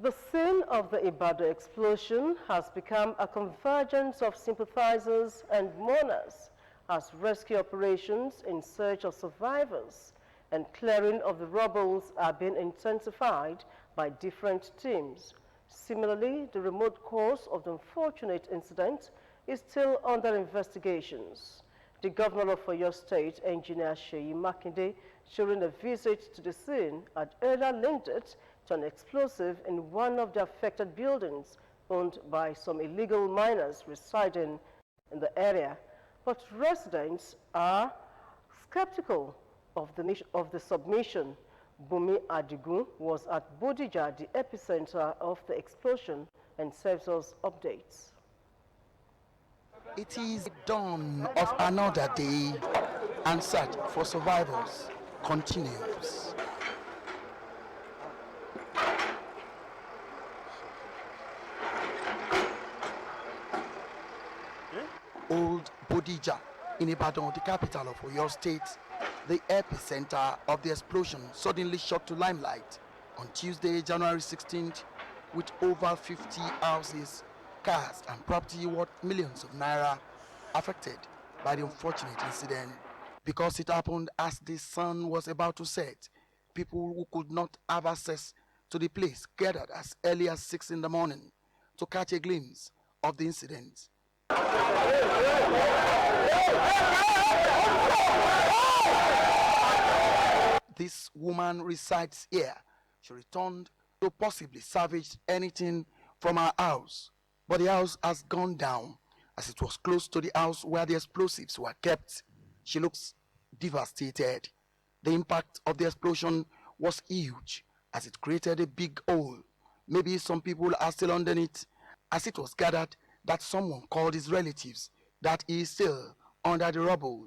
The scene of the Ibadan explosion has become a convergence of sympathizers and mourners as rescue operations in search of survivors and clearing of the rubble are being intensified by different teams. Similarly, the remote cause of the unfortunate incident is still under investigations. The governor of Oyo State, Engineer Makinde, during a visit to the scene, had earlier linked it to an explosive in one of the affected buildings owned by some illegal miners residing in the area. But residents are skeptical of the submission. Bumi Adigun was at Bodija, the epicenter of the explosion, and serves us updates. It is dawn of another day, and search for survivors continues. Old Bodija in Ibadan, the capital of Oyo State, the epicenter of the explosion, suddenly shot to limelight on Tuesday, January 16th, with over 50 houses, cars and property worth millions of naira affected by the unfortunate incident. Because it happened as the sun was about to set, people who could not have access to the place gathered as early as 6 in the morning to catch a glimpse of the incident. This woman resides here. She returned to possibly salvage anything from her house, but the house has gone down as it was close to the house where the explosives were kept. She looks devastated. The impact of the explosion was huge as it created a big hole. Maybe some people are still underneath, as it was gathered that someone called his relatives that he is still under the rubble.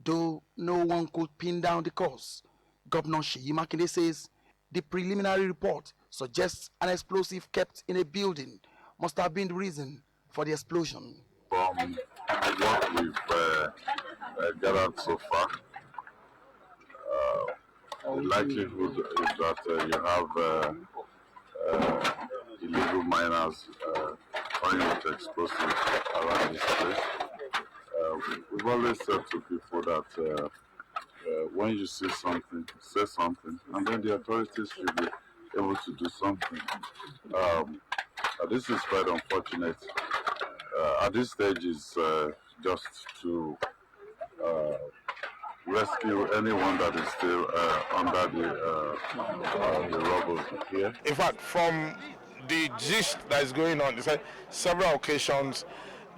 Though no one could pin down the cause, Governor Makinde says the preliminary report suggests an explosive kept in a building must have been the reason for the explosion. From what we've gathered so far, the likelihood is that you have illegal miners toying with explosives around this place. We've always said to people that when you see something, say something, and then the authorities should be able to do something. This is quite unfortunate. At this stage, is just to rescue anyone that is still under the rubble here. In fact, from the gist that is going on, several occasions,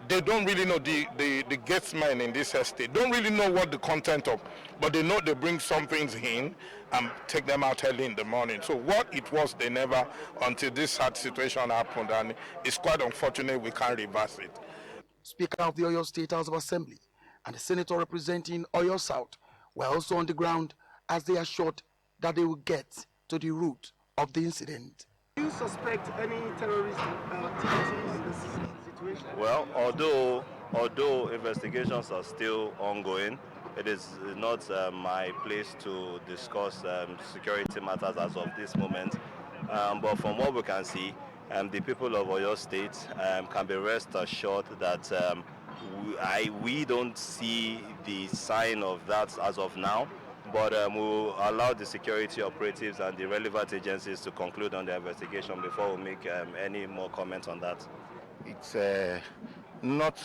they don't really know the gatesmen in this estate don't really know what the content of, but they know they bring some things in and take them out early in the morning. So what it was, they never, until this sad situation happened, and it's quite unfortunate we can't reverse it. Speaker of the Oyo State House of Assembly and the senator representing Oyo South were also on the ground as they assured that they will get to the root of the incident. Do you suspect any terrorist activities in this situation? Well, although investigations are still ongoing, it is not my place to discuss security matters as of this moment. But from what we can see, the people of Oyo State can be rest assured that we don't see the sign of that as of now. But we'll allow the security operatives and the relevant agencies to conclude on the investigation before we make any more comments on that. It's not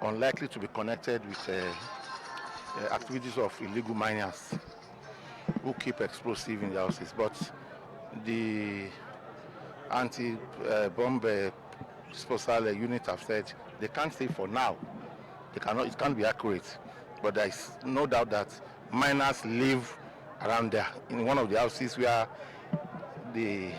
unlikely to be connected with activities of illegal miners who keep explosives in their houses. But the anti-bomb disposal unit have said they can't say for now. They cannot. It can't be accurate. But there is no doubt that miners live around there in one of the houses where the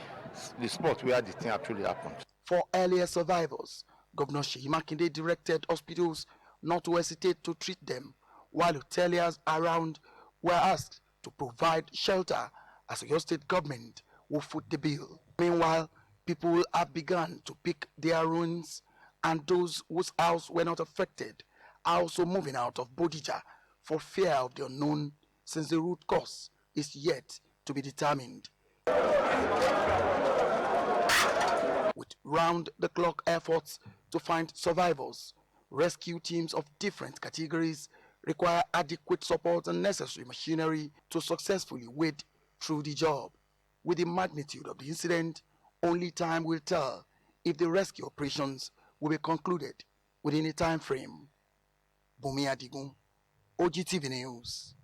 spot where the thing actually happened. For earlier survivors, Governor Makinde directed hospitals not to hesitate to treat them, while hoteliers around were asked to provide shelter as your state government will foot the bill. Meanwhile, people have begun to pick their ruins, and those whose house were not affected are also moving out of Bodija for fear of the unknown since the root cause is yet to be determined. With round-the-clock efforts to find survivors, rescue teams of different categories require adequate support and necessary machinery to successfully wade through the job. With the magnitude of the incident, only time will tell if the rescue operations will be concluded within a time frame. Bumi Adigun, OGTV News.